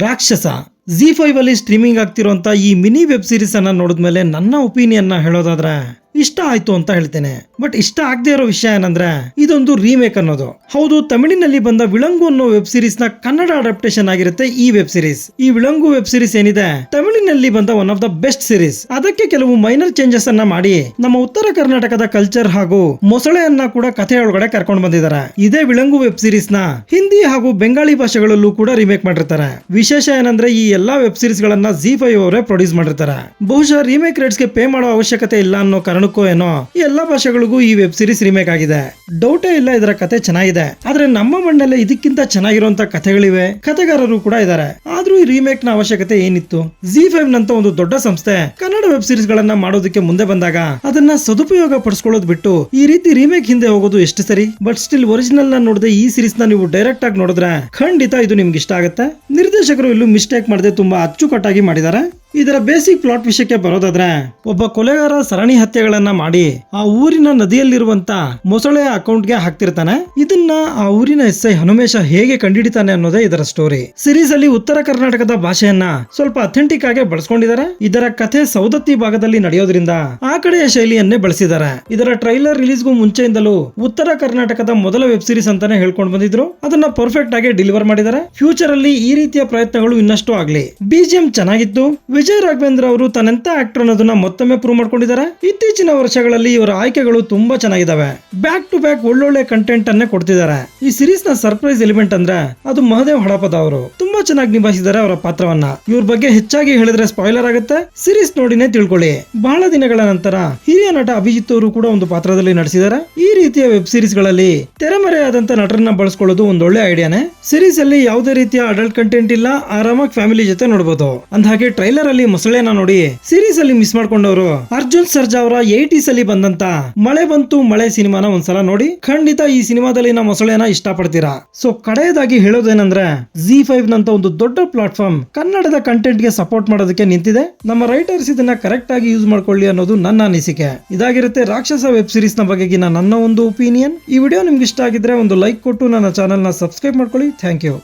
ರಾಕ್ಷಸ Z5 ಅಲ್ಲಿ streaming ಆಗ್ತಿರುವಂತ ಈ ಮಿನಿ ವೆಬ್ ಸೀರೀಸ್ ಅನ್ನ ನೋಡಿದ್ಮೇಲೆ ನನ್ನ ಒಪಿನಿಯನ್ ಹೇಳೋದಾದ್ರೆ ಇಷ್ಟ ಆಯ್ತು ಅಂತ ಹೇಳ್ತೇನೆ. ಬಟ್ ಇಷ್ಟ ಆಗದೆ ಇರೋ ವಿಷಯ ಏನಂದ್ರೆ ಇದೊಂದು ರೀಮೇಕ್ ಅನ್ನೋದು. ಹೌದು, ತಮಿಳಿನಲ್ಲಿ ಬಂದ ವಿಳಂಗು ಅನ್ನೋ ವೆಬ್ ಸೀರೀಸ್ ನ ಕನ್ನಡ ಅಡಾಪ್ಟೇಷನ್ ಆಗಿರುತ್ತೆ ಈ ವೆಬ್ ಸೀರೀಸ್. ಈ ವಿಳಂಗು ವೆಬ್ ಸೀರೀಸ್ ಏನಿದೆ ತಮಿಳಿನಲ್ಲಿ ಬಂದ one of the best series. ಅದಕ್ಕೆ ಕೆಲವು ಮೈನರ್ ಚೇಂಜಸ್ ಅನ್ನ ಮಾಡಿ ನಮ್ಮ ಉತ್ತರ ಕರ್ನಾಟಕದ ಕಲ್ಚರ್ ಹಾಗೂ ಮೊಸಳೆಯನ್ನ ಕೂಡ ಕಥೆ ಒಳಗಡೆ ಕರ್ಕೊಂಡು ಬಂದಿದ್ದಾರೆ. ಇದೇ ವಿಳಂಗು ವೆಬ್ ಸೀರೀಸ್ ನ ಹಿಂದಿ ಹಾಗೂ ಬೆಂಗಾಳಿ ಭಾಷೆಗಳಲ್ಲೂ ಕೂಡ ರೀಮೇಕ್ ಮಾಡಿರ್ತಾರೆ. ವಿಶೇಷ ಏನಂದ್ರೆ ಈ ಎಲ್ಲಾ ವೆಬ್ ಸೀರೀಸ್ ಗಳನ್ನ Z5 ಅವರೇ ಪ್ರೊಡ್ಯೂಸ್ ಮಾಡಿರ್ತಾರೆ. ಬಹುಶಃ ರೀಮೇಕ್ ರೇಟ್ಸ್ ಗೆ ಪೇ ಮಾಡೋ ಅವಶ್ಯಕತೆ ಇಲ್ಲ ಅನ್ನೋ ಕಾರಣಕ್ಕೂ ಏನೋ ಈ ಎಲ್ಲಾ ಭಾಷೆಗಳಿಗೂ ಈ ವೆಬ್ ಸೀರೀಸ್ ರೀಮೇಕ್ ಆಗಿದೆ. ಡೌಟೇ ಇಲ್ಲ, ಇದರ ಕಥೆ ಚೆನ್ನಾಗಿದೆ. ಆದ್ರೆ ನಮ್ಮ ಮಣ್ಣಲ್ಲೇ ಇದಕ್ಕಿಂತ ಚೆನ್ನಾಗಿರುವಂತ ಕಥೆಗಳಿವೆ, ಕಥೆಗಾರರು ಕೂಡ ಇದ್ದಾರೆ. ಆದ್ರೂ ಈ ರೀಮೇಕ್ ನ ಅವಶ್ಯಕತೆ ಏನಿತ್ತು? Z5 ನಂತ ಒಂದು ದೊಡ್ಡ ಸಂಸ್ಥೆ ಕನ್ನಡ ವೆಬ್ ಸೀರೀಸ್ ಗಳನ್ನ ಮಾಡೋದಕ್ಕೆ ಮುಂದೆ ಬಂದಾಗ ಅದನ್ನ ಸದುಪಯೋಗ ಪಡಿಸ್ಕೊಳ್ಳೋದು ಬಿಟ್ಟು ಈ ರೀತಿ ರೀಮೇಕ್ ಹಿಂದೆ ಹೋಗೋದು ಎಷ್ಟು ಸರಿ? ಬಟ್ ಸ್ಟಿಲ್ ಒರಿಜಿನಲ್ ನ ನೋಡದೆ ಈ ಸೀರೀಸ್ ನ ನೀವು ಡೈರೆಕ್ಟ್ ಆಗಿ ನೋಡಿದ್ರೆ ಖಂಡಿತ ಇದು ನಿಮ್ಗೆ ಇಷ್ಟ ಆಗುತ್ತೆ. ನಿರ್ದೇಶಕರು ಇಲ್ಲೂ ಮಿಸ್ಟೇಕ್ ಮಾಡದೆ ತುಂಬಾ ಅಚ್ಚುಕಟ್ಟಾಗಿ ಮಾಡಿದ್ದಾರೆ. ಇದರ ಬೇಸಿಕ್ ಪ್ಲಾಟ್ ವಿಷಯಕ್ಕೆ ಬರೋದಾದ್ರೆ, ಒಬ್ಬ ಕೊಲೆಗಾರ ಸರಣಿ ಹತ್ಯೆಗಳನ್ನ ಮಾಡಿ ಆ ಊರಿನ ನದಿಯಲ್ಲಿರುವಂತ ಮೊಸಳೆಯ ಅಕೌಂಟ್ಗೆ ಹಾಕ್ತಿರ್ತಾನೆ. ಇದನ್ನ ಆ ಊರಿನ SI ಹನುಮೇಶ ಹೇಗೆ ಕಂಡುಹಿಡಿತಾನೆ ಅನ್ನೋದೇ ಇದರ ಸ್ಟೋರಿ. ಸೀರೀಸ್ ಅಲ್ಲಿ ಉತ್ತರ ಕರ್ನಾಟಕದ ಭಾಷೆಯನ್ನ ಸ್ವಲ್ಪ ಅಥೆಂಟಿಕ್ ಆಗಿ ಬಳಸ್ಕೊಂಡಿದ್ದಾರೆ. ಇದರ ಕಥೆ ಸೌದತ್ತಿ ಭಾಗದಲ್ಲಿ ನಡೆಯೋದ್ರಿಂದ ಆ ಕಡೆಯ ಶೈಲಿಯನ್ನೇ ಬಳಸಿದ್ದಾರೆ. ಇದರ ಟ್ರೈಲರ್ ರಿಲೀಸ್ಗೂ ಮುಂಚೆಯಿಂದಲೂ ಉತ್ತರ ಕರ್ನಾಟಕದ ಮೊದಲ ವೆಬ್ ಸೀರೀಸ್ ಅಂತಾನೆ ಹೇಳ್ಕೊಂಡು ಬಂದಿದ್ರು. ಅದನ್ನ ಪರ್ಫೆಕ್ಟ್ ಆಗಿ ಡೆಲಿವರ್ ಮಾಡಿದ್ದಾರೆ. ಫ್ಯೂಚರ್ ಅಲ್ಲಿ ಈ ರೀತಿಯ ಪ್ರಯತ್ನಗಳು ಇನ್ನಷ್ಟು ಆಗ್ಲಿ. BGM ಚೆನ್ನಾಗಿತ್ತು. ವಿಜಯ್ ರಾಘವೇಂದ್ರ ಅವರು ತನ್ನೆಂತ ಆಕ್ಟರ್ ಅನ್ನೋದನ್ನ ಮತ್ತೊಮ್ಮೆ ಪ್ರೂವ್ ಮಾಡ್ಕೊಂಡಿದ್ದಾರೆ. ಇತ್ತೀಚಿನ ವರ್ಷಗಳಲ್ಲಿ ಇವರ ಆಯ್ಕೆಗಳು ತುಂಬಾ ಚೆನ್ನಾಗಿದ್ದಾವೆ. ಬ್ಯಾಕ್ ಟು ಬ್ಯಾಕ್ ಒಳ್ಳೊಳ್ಳೆ ಕಂಟೆಂಟ್ ಅನ್ನೇ ಕೊಡ್ತಿದ್ದಾರೆ. ಈ ಸೀರೀಸ್ ನ ಸರ್ಪ್ರೈಸ್ ಎಲಿಮೆಂಟ್ ಅಂದ್ರೆ ಅದು ಮಹದೇವ್ ಹಡಪದ ಅವರು ತುಂಬಾ ಚೆನ್ನಾಗಿ ನಿಭಾಯಿಸಿದ್ದಾರೆ ಅವರ ಪಾತ್ರವನ್ನ. ಇವ್ರ ಬಗ್ಗೆ ಹೆಚ್ಚಾಗಿ ಹೇಳಿದ್ರೆ ಸ್ಪಾಯ್ಲರ್ ಆಗುತ್ತೆ. ಸೀರೀಸ್ ನೋಡಿನೇ ತಿಳ್ಕೊಳ್ಳಿ. ಬಹಳ ದಿನಗಳ ನಂತರ ಹಿರಿಯ ನಟ ಅಭಿಜಿತ್ ಅವರು ಕೂಡ ಒಂದು ಪಾತ್ರದಲ್ಲಿ ನಟಿಸಿದ್ದಾರೆ. ಈ ರೀತಿಯ ವೆಬ್ ಸೀರೀಸ್ ಗಳಲ್ಲಿ ತೆರೆಮರೆಯಾದಂತ ನಟರನ್ನ ಬಳಸ್ಕೊಳ್ಳೋದು ಒಂದೊಳ್ಳೆ ಐಡಿಯಾನೆ. ಸೀರೀಸ್ ಅಲ್ಲಿ ಯಾವುದೇ ರೀತಿಯ ಅಡಲ್ಟ್ ಕಂಟೆಂಟ್ ಇಲ್ಲ. ಆರಾಮಾಗಿ ಫ್ಯಾಮಿಲಿ ಜೊತೆ ನೋಡಬಹುದು. ಅಂದಹಾಗೆ ಟ್ರೈಲರ್ ಅಲ್ಲಿ ಮೊಸಳೆನ ನೋಡಿ ಸೀರೀಸ್ ಅಲ್ಲಿ ಮಿಸ್ ಮಾಡ್ಕೊಂಡವರು ಅರ್ಜುನ್ ಸರ್ಜಾ ಅವರ 80s ಅಲ್ಲಿ ಬಂದಂತ ಮಳೆ ಬಂತು ಮಳೆ ಸಿನಿಮಾನ ಒಂದ್ಸಲ ನೋಡಿ. ಖಂಡಿತ ಈ ಸಿನಿಮಾದಲ್ಲಿ ನಾವು ಮೊಸಳೆನ ಇಷ್ಟಪಡ್ತೀರಾ. ಸೊ ಕಡೆಯದಾಗಿ ಹೇಳೋದೇನಂದ್ರೆ Z5 ನಂತ ಒಂದು ದೊಡ್ಡ ಪ್ಲಾಟ್ಫಾರ್ಮ್ ಕನ್ನಡದ ಕಂಟೆಂಟ್ ಗೆ ಸಪೋರ್ಟ್ ಮಾಡೋದಕ್ಕೆ ನಿಂತಿದೆ. ನಮ್ಮ ರೈಟರ್ಸ್ ಇದನ್ನ ಕರೆಕ್ಟ್ ಆಗಿ ಯೂಸ್ ಮಾಡ್ಕೊಳ್ಳಿ ಅನ್ನೋದು ನನ್ನ ಅನಿಸಿಕೆ. ಇದಾಗಿರುತ್ತೆ ರಾಕ್ಷಸ ವೆಬ್ ಸೀರೀಸ್ ನ ಬಗೆಗಿನ ನನ್ನ ಒಂದು ಒಪಿನಿಯನ್. ಈ ವಿಡಿಯೋ ನಿಮ್ಗೆ ಇಷ್ಟ ಆಗಿದ್ರೆ ಒಂದು ಲೈಕ್ ಕೊಟ್ಟು ನನ್ನ ಚಾನೆಲ್ ನ ಸಬ್ಸ್ಕ್ರೈಬ್ ಮಾಡ್ಕೊಳ್ಳಿ. Thank you.